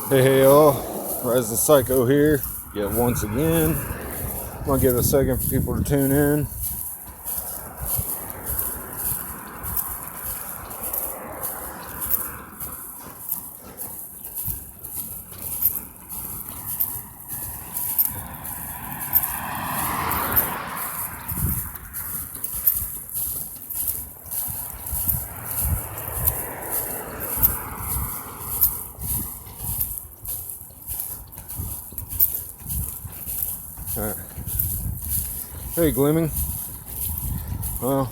Hey y'all, Rise the Psycho here, yet once again. I'm gonna give a second for people to tune in. Alright. Hey Glimming. Well,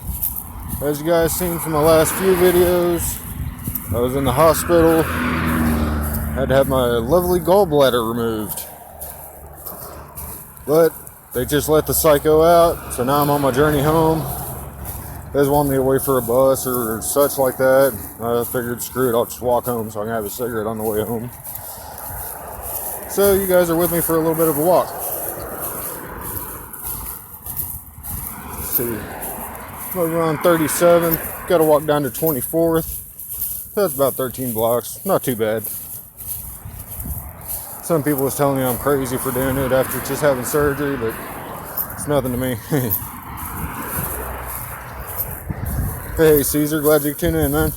as you guys seen from my last few videos, I was in the hospital. Had to have my lovely gallbladder removed. But they just let the psycho out, so now I'm on my journey home. They just want me to wait for a bus or such like that. I figured, screw it, I'll just walk home so I can have a cigarette on the way home. So you guys are with me for a little bit of a walk. Let's see. We're on 37. Got to walk down to 24th. That's about 13 blocks. Not too bad. Some people was telling me I'm crazy for doing it after just having surgery, but it's nothing to me. Hey Caesar, glad you tuned in, man.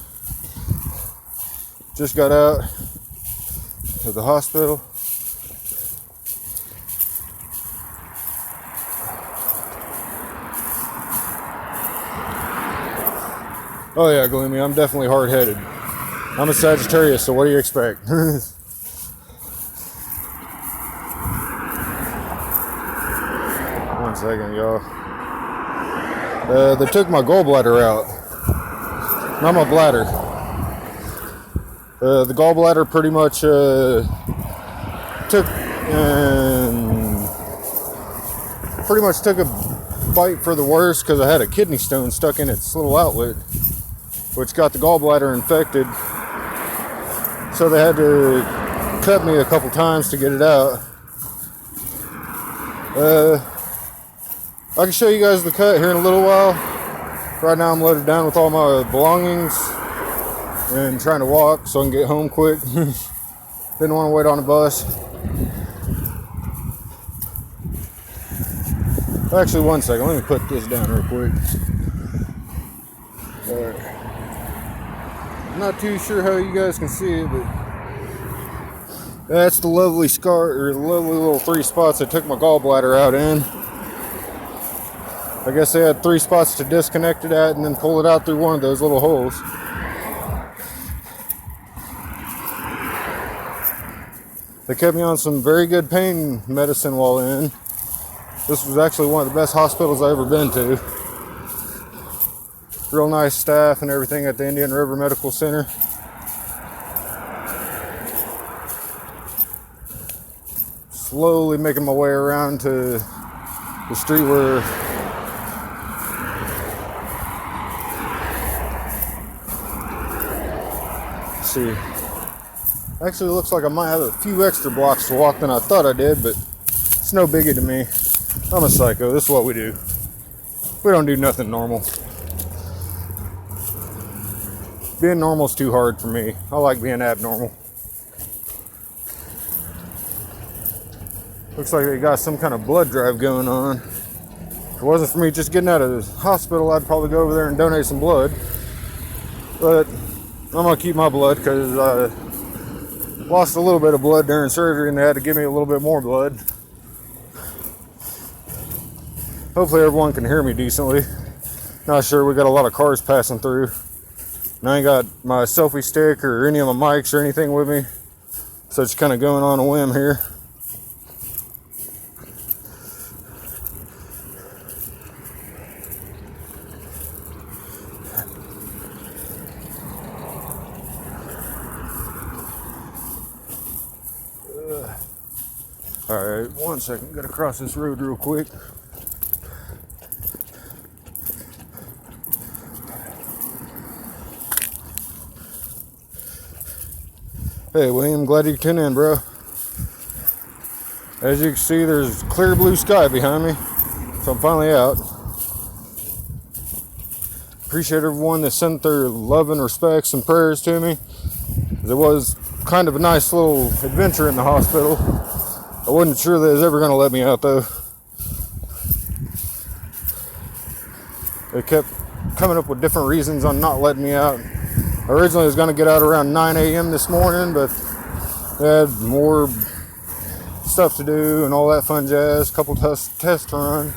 Just got out of the hospital. Oh yeah, Gloomy, I'm definitely hard-headed. I'm a Sagittarius, so what do you expect? One second, y'all. They took my gallbladder out. Not my bladder. The gallbladder pretty much took a bite for the worst because I had a kidney stone stuck in its little outlet, which got the gallbladder infected. So they had to cut me a couple times to get it out. I can show you guys the cut here in a little while. Right now I'm loaded down with all my belongings and trying to walk so I can get home quick. Didn't want to wait on a bus. Actually, one second. Let me put this down real quick. Alright. I'm not too sure how you guys can see it, but that's the lovely scar, or the lovely little 3 spots I took my gallbladder out in. I guess they had 3 spots to disconnect it at and then pull it out through one of those little holes. They kept me on some very good pain medicine while in. This was actually one of the best hospitals I've ever been to. Real nice staff and everything at the Indian River Medical Center. Slowly making my way around to the street where see. Actually, it looks like I might have a few extra blocks to walk than I thought I did, but it's no biggie to me. I'm a psycho. This is what we do. We don't do nothing normal. Being normal's too hard for me. I like being abnormal. Looks like they got some kind of blood drive going on. If it wasn't for me just getting out of the hospital, I'd probably go over there and donate some blood. But I'm gonna keep my blood because I lost a little bit of blood during surgery and they had to give me a little bit more blood. Hopefully everyone can hear me decently. Not sure, we got a lot of cars passing through. And I ain't got my selfie stick or any of my mics or anything with me. So it's kind of going on a whim here. Alright, one second, gotta cross this road real quick. Hey William, glad you tuned in, bro. As you can see, there's clear blue sky behind me, so I'm finally out. appreciate everyone that sent their love and respects and prayers to me. It was kind of a nice little adventure in the hospital. I wasn't sure they was ever going to let me out though. They kept coming up with different reasons on not letting me out. I originally was going to get out around 9 a.m. this morning, but they had more stuff to do and all that fun jazz. Couple tests to run.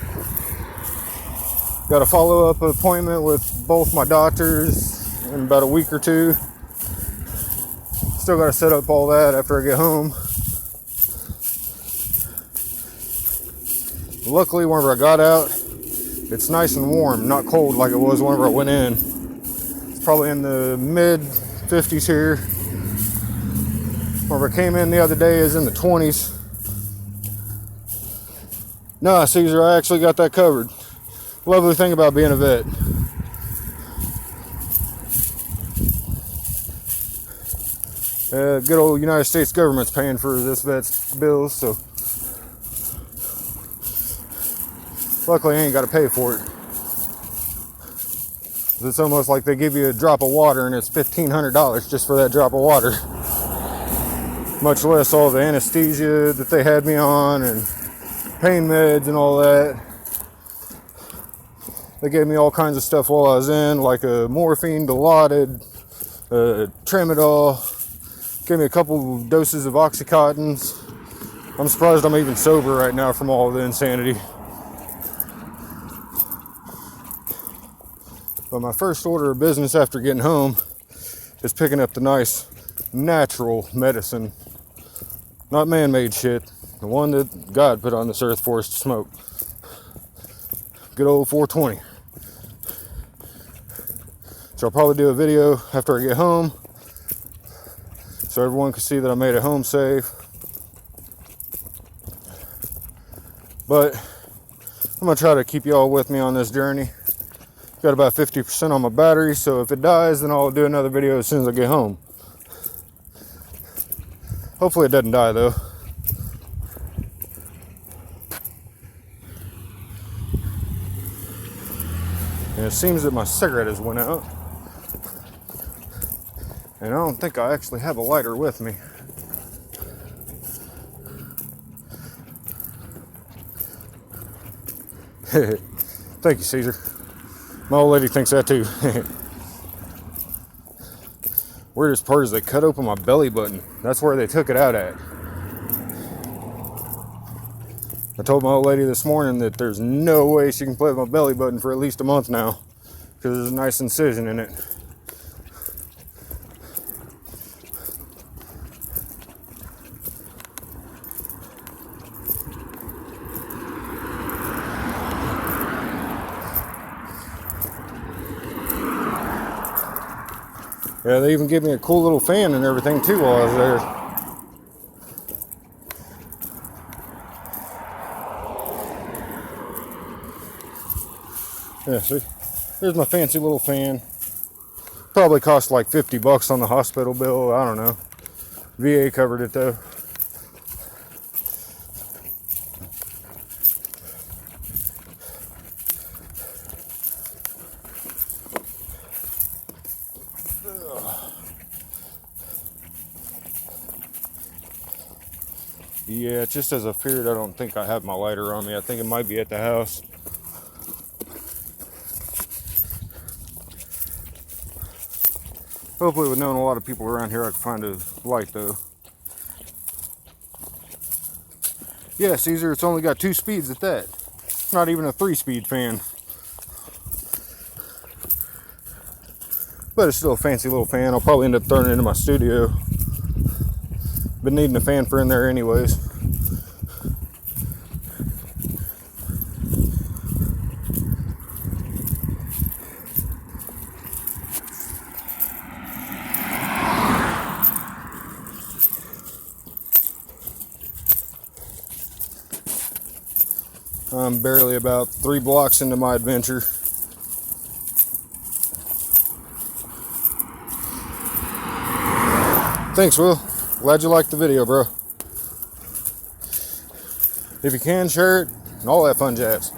Got a follow-up appointment with both my doctors in about a week or two. Still got to set up all that after I get home. Luckily, whenever I got out, it's nice and warm, not cold like it was whenever I went in. It's probably in the mid 50s here. Whenever I came in the other day, it was in the 20s. No, Caesar, I actually got that covered. Lovely thing about being a vet. Good old United States government's paying for this vet's bills, so luckily I ain't got to pay for it. It's almost like they give you a drop of water and it's $1,500 just for that drop of water. Much less all the anesthesia that they had me on and pain meds and all that. They gave me all kinds of stuff while I was in, like a morphine, Dilaudid, Tramadol. Gave me a couple doses of Oxycontins. I'm surprised I'm even sober right now from all the insanity. But my first order of business after getting home is picking up the nice natural medicine. Not man-made shit. The one that God put on this earth for us to smoke. Good old 420. So I'll probably do a video after I get home so everyone can see that I made it home safe. But I'm going to try to keep y'all with me on this journey. Got about 50% on my battery, so if it dies, then I'll do another video as soon as I get home. Hopefully it doesn't die though. And it seems that my cigarette has went out. And I don't think I actually have a lighter with me. Thank you, Caesar. My old lady thinks that too. Weirdest part is they cut open my belly button. That's where they took it out at. I told my old lady this morning that there's no way she can play with my belly button for at least a month now, because there's a nice incision in it. Yeah, they even gave me a cool little fan and everything too while I was there. Yeah, see? There's my fancy little fan. Probably cost like $50 on the hospital bill. I don't know. VA covered it though. Yeah, just as I feared, I don't think I have my lighter on me. I think it might be at the house. Hopefully, with knowing a lot of people around here, I can find a light though. Yeah, Caesar, it's only got 2 speeds at that. It's not even a 3-speed fan. But it's still a fancy little fan. I'll probably end up throwing it into my studio. Been needing a fan for in there anyways. I'm barely about 3 blocks into my adventure. Thanks, Will. Glad you liked the video, bro. If you can, share it and all that fun jazz.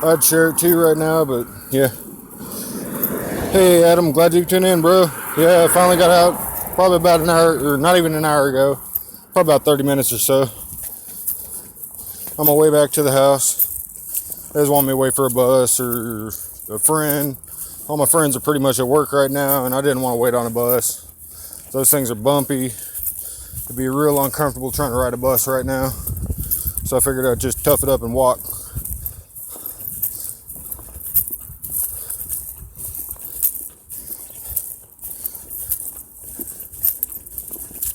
I'd share it too right now, but yeah. Hey Adam, glad you tuned in, bro. Yeah, I finally got out probably about an hour, or not even an hour ago. Probably about 30 minutes or so. On my way back to the house. They just want me to wait for a bus or a friend. All my friends are pretty much at work right now, and I didn't want to wait on a bus. Those things are bumpy. It'd be real uncomfortable trying to ride a bus right now. So I figured I'd just tough it up and walk.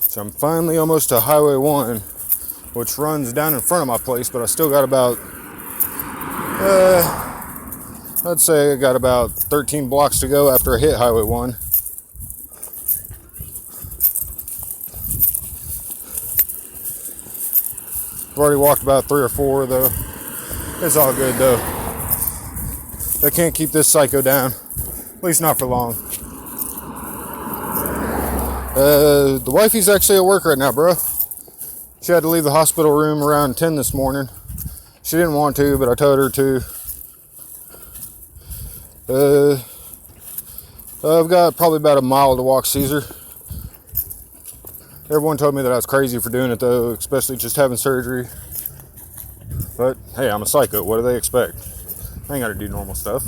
So I'm finally almost to Highway 1, which runs down in front of my place, but I still got about, I'd say I got about 13 blocks to go after I hit Highway 1. I've already walked about 3 or 4 though. It's all good though. They can't keep this psycho down, at least not for long. The wifey's actually at work right now, bro. She had to leave the hospital room around 10 this morning. She didn't want to, but I told her to. I've got probably about a mile to walk Caesar. Everyone told me that I was crazy for doing it though, especially just having surgery. But hey, I'm a psycho. What do they expect? I ain't gotta do normal stuff.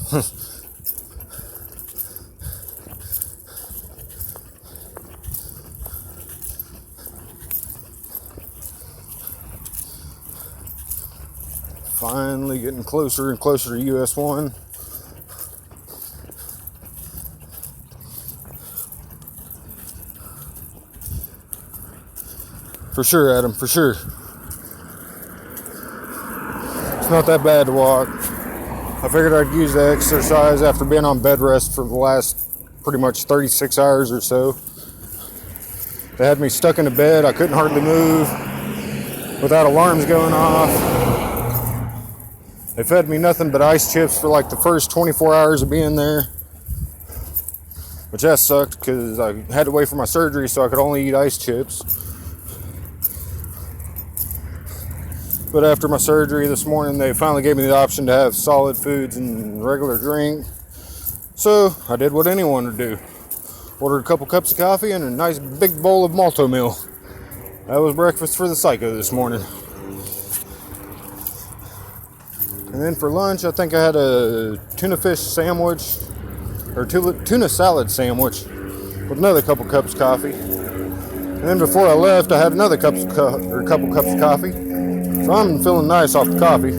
Finally getting closer and closer to US 1. For sure, Adam, for sure. It's not that bad to walk. I figured I'd use the exercise after being on bed rest for the last pretty much 36 hours or so. They had me stuck in the bed. I couldn't hardly move without alarms going off. They fed me nothing but ice chips for like the first 24 hours of being there, which that sucked because I had to wait for my surgery, so I could only eat ice chips. But after my surgery this morning, they finally gave me the option to have solid foods and regular drink. So I did what anyone would do. Ordered a couple cups of coffee and a nice big bowl of malto meal. That was breakfast for the psycho this morning. And then for lunch, I think I had a tuna fish sandwich, or tuna salad sandwich, with another couple cups of coffee. And then before I left, I had another couple cups of coffee. So I'm feeling nice off the coffee.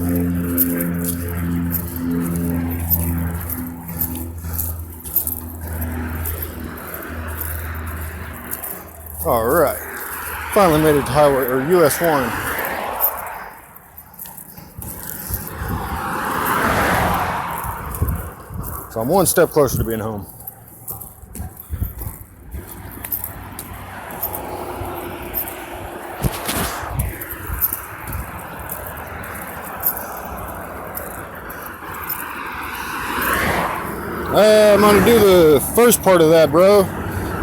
All right, finally made it to Highway or US 1. So I'm one step closer to being home. I'm gonna do the first part of that, bro.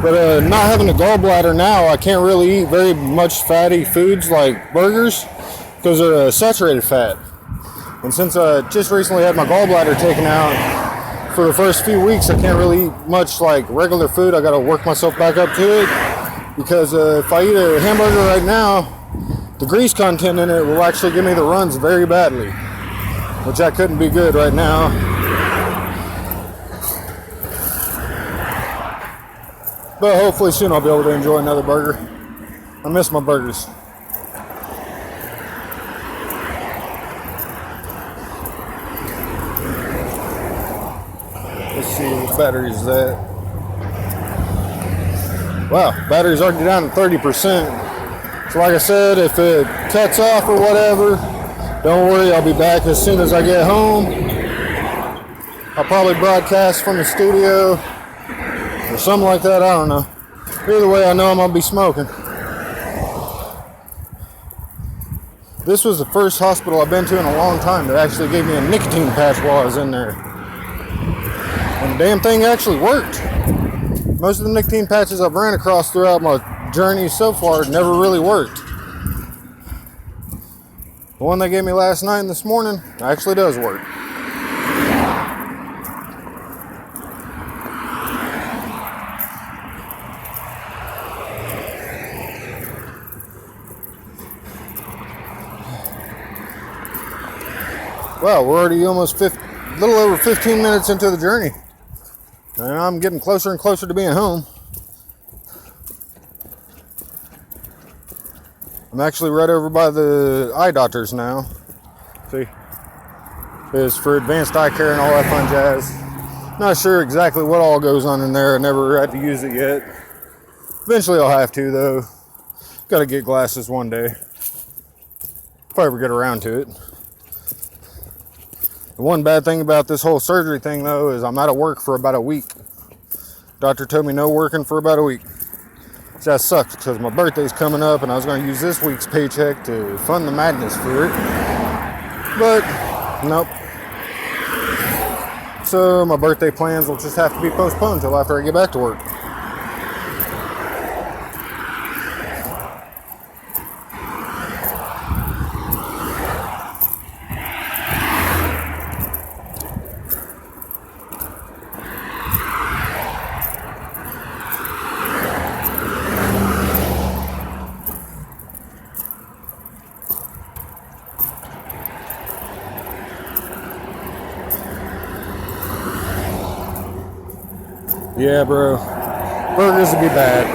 But not having a gallbladder now, I can't really eat very much fatty foods like burgers because they're saturated fat. And since I just recently had my gallbladder taken out, for the first few weeks, I can't really eat much like regular food. I gotta work myself back up to it because if I eat a hamburger right now, the grease content in it will actually give me the runs very badly, which that couldn't be good right now. But hopefully soon I'll be able to enjoy another burger. I miss my burgers. Let's see what battery is that. Wow, battery's already down to 30%. So like I said, if it cuts off or whatever, don't worry, I'll be back as soon as I get home. I'll probably broadcast from the studio or something like that, I don't know. Either way, I know I'm gonna be smoking. This was the first hospital I've been to in a long time that actually gave me a nicotine patch while I was in there. And the damn thing actually worked. Most of the nicotine patches I've ran across throughout my journey so far never really worked. The one they gave me last night and this morning actually does work. Well, we're already almost a little over 15 minutes into the journey. And I'm getting closer and closer to being home. I'm actually right over by the eye doctors now. See? It's for advanced eye care and all that fun jazz. Not sure exactly what all goes on in there. I never had to use it yet. Eventually I'll have to, though. Gotta get glasses one day. If I ever get around to it. The one bad thing about this whole surgery thing, though, is I'm out of work for about a week. Doctor told me no working for about a week. So that sucks because my birthday's coming up and I was going to use this week's paycheck to fund the madness for it. But, nope. So my birthday plans will just have to be postponed until after I get back to work. Yeah, bro. Burgers would be bad.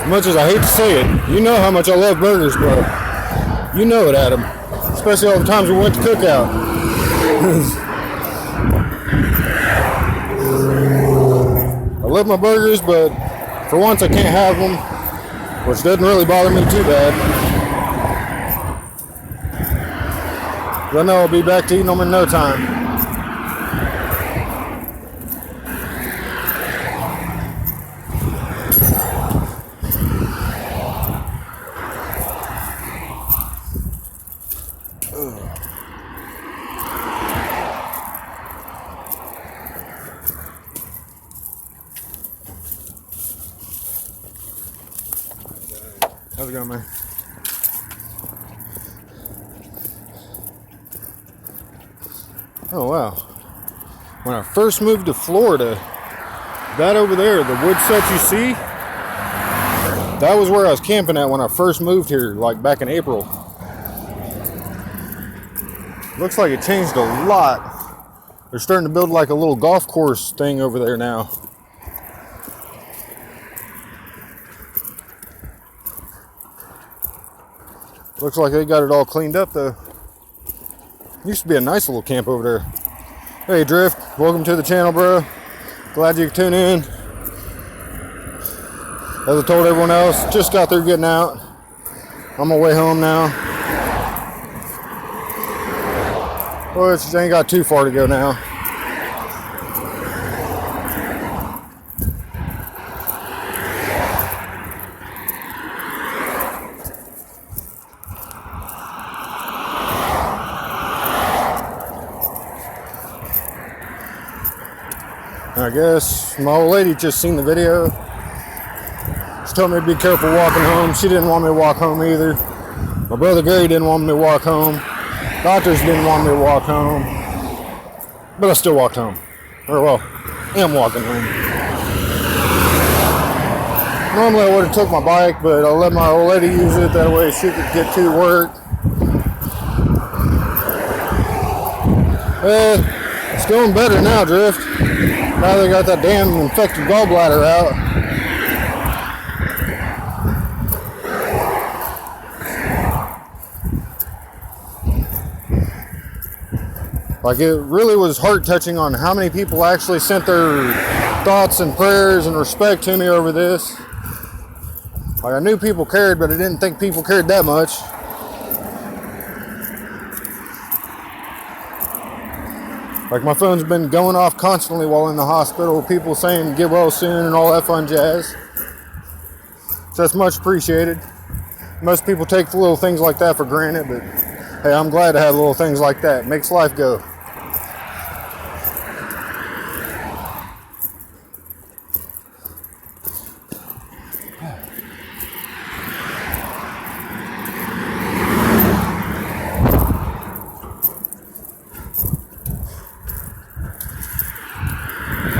As much as I hate to say it, you know how much I love burgers, bro. You know it, Adam. Especially all the times we went to Cookout. I love my burgers, but for once I can't have them, which doesn't really bother me too bad. I know I'll be back to eating them in no time. How's it going, man? Oh, wow. When I first moved to Florida, that over there, the wood set you see, that was where I was camping at when I first moved here, like back in April. Looks like it changed a lot. They're starting to build like a little golf course thing over there now. Looks like they got it all cleaned up though. Used to be a nice little camp over there. Hey Drift, welcome to the channel, bro. Glad you could tune in. As I told everyone else, just got through getting out. I'm on my way home now. Well, it ain't got too far to go now. I guess my old lady just seen the video. She told me to be careful walking home. She didn't want me to walk home either. My brother Gary didn't want me to walk home. Doctors didn't want me to walk home. But I still walked home. Or well, am walking home. Normally I would have took my bike, but I let my old lady use it. That way she could get to work. It's going better now, Drift. Now they got that damn infected gallbladder out. Like, it really was heart-touching on how many people actually sent their thoughts and prayers and respect to me over this. Like, I knew people cared, but I didn't think people cared that much. Like, my phone's been going off constantly while in the hospital. People saying get well soon and all that fun jazz. So that's much appreciated. Most people take the little things like that for granted, but hey, I'm glad to have little things like that. It makes life go.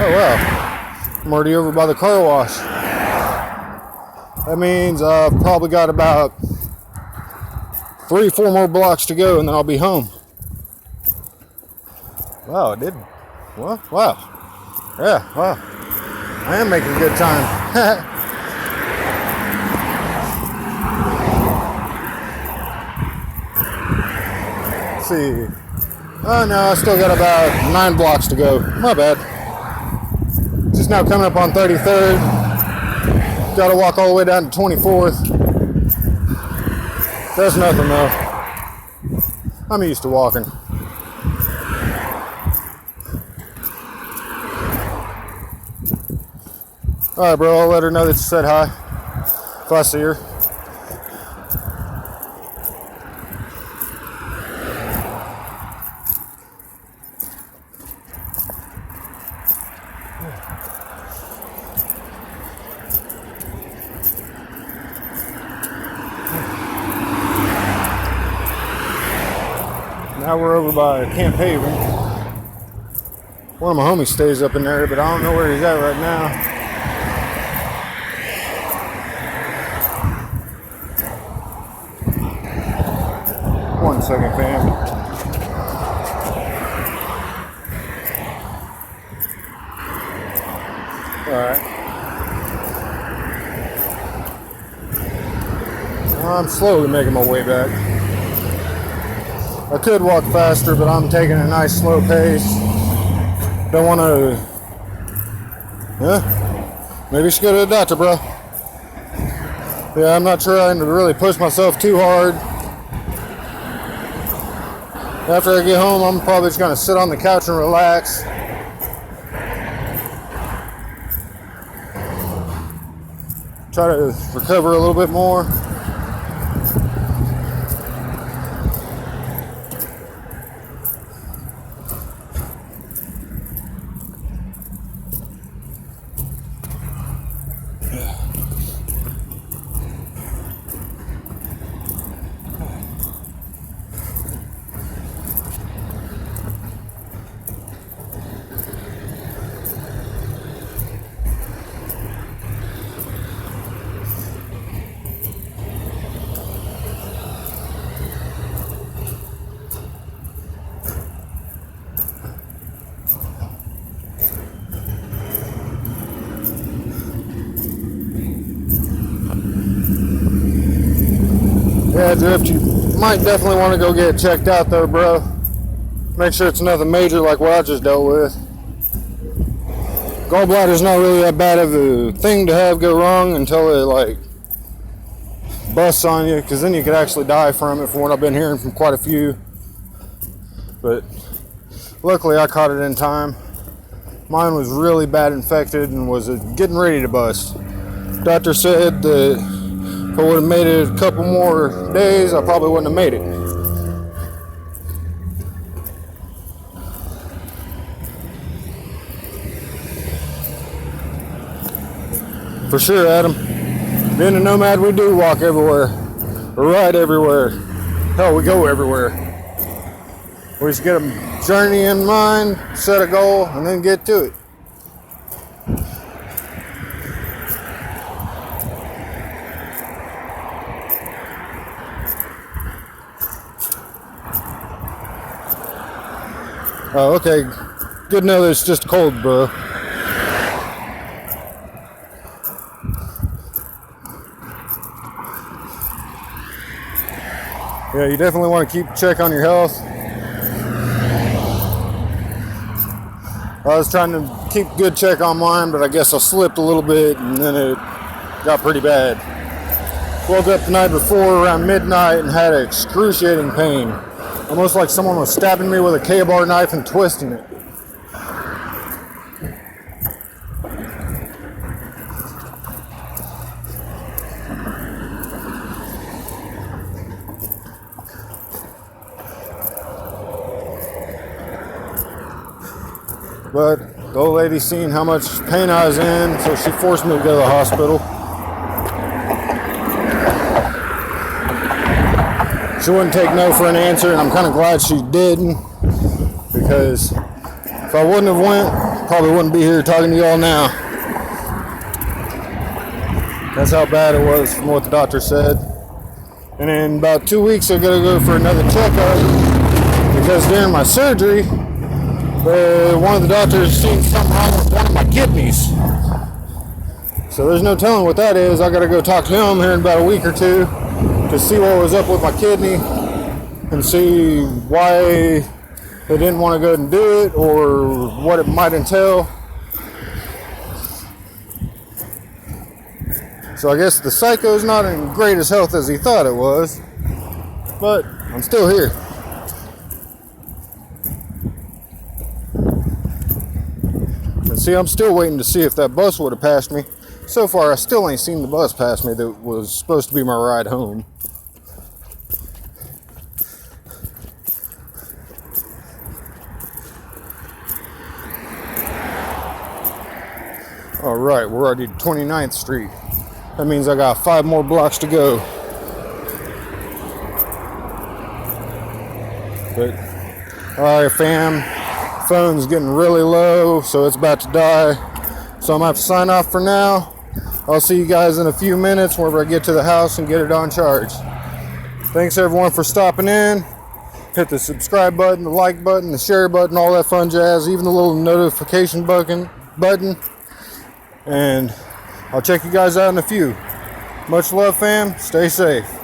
Oh wow, I'm already over by the car wash. That means I've probably got about 3-4 more blocks to go and then I'll be home. Wow, it did. Well, wow. Yeah, wow. I am making good time. Let's see. Oh no, I still got about 9 blocks to go. My bad. Just now coming up on 33rd. Gotta walk all the way down to 24th. That's nothing though. I'm used to walking. Alright, bro, I'll let her know that you said hi if I see her. Now we're over by Camp Haven. One of my homies stays up in there, but I don't know where he's at right now. One second, fam. Alright. I'm slowly making my way back. I could walk faster, but I'm taking a nice slow pace. Don't want to... Yeah, maybe you should go to the doctor, bro. Yeah, I'm not trying to really push myself too hard. After I get home, I'm probably just going to sit on the couch and relax. Try to recover a little bit more. Yeah, Drift, you might definitely want to go get checked out though, bro. Make sure it's nothing major like what I just dealt with. Gallbladder's not really that bad of a thing to have go wrong until it like busts on you, because then you could actually die from it, from what I've been hearing from quite a few. But luckily I caught it in time. Mine was really bad infected and was getting ready to bust. Doctor said that if I would have made it a couple more days, I probably wouldn't have made it. For sure, Adam. Being a nomad, we do walk everywhere. Or ride everywhere. Hell, we go everywhere. We just get a journey in mind, set a goal, and then get to it. Oh, okay. Good to know that it's just cold, bro. Yeah, you definitely want to keep check on your health. I was trying to keep good check on mine, but I guess I slipped a little bit and then it got pretty bad. Woke up the night before around midnight and had excruciating pain. Almost like someone was stabbing me with a K-bar knife and twisting it. But the old lady seen how much pain I was in, so she forced me to go to the hospital. She wouldn't take no for an answer, and I'm kind of glad she didn't, because if I wouldn't have went, probably wouldn't be here talking to y'all now. That's how bad it was from what the doctor said. And in about 2 weeks, I gotta go for another checkup, because during my surgery, one of the doctors seen something wrong with one of my kidneys. So there's no telling what that is. I gotta go talk to him here in about a week or two to see what was up with my kidney and see why they didn't want to go ahead and do it or what it might entail. So I guess the psycho's not in greatest health as he thought it was, but I'm still here. And see, I'm still waiting to see if that bus would have passed me. So far, I still ain't seen the bus pass me that was supposed to be my ride home. All right, we're already at 29th Street. That means I got 5 more blocks to go. But, all right, fam. Phone's getting really low, so it's about to die. So I'm gonna have to sign off for now. I'll see you guys in a few minutes whenever I get to the house and get it on charge. Thanks everyone for stopping in. Hit the subscribe button, the like button, the share button, all that fun jazz, even the little notification button. And I'll check you guys out in a few. Much love, fam. Stay safe.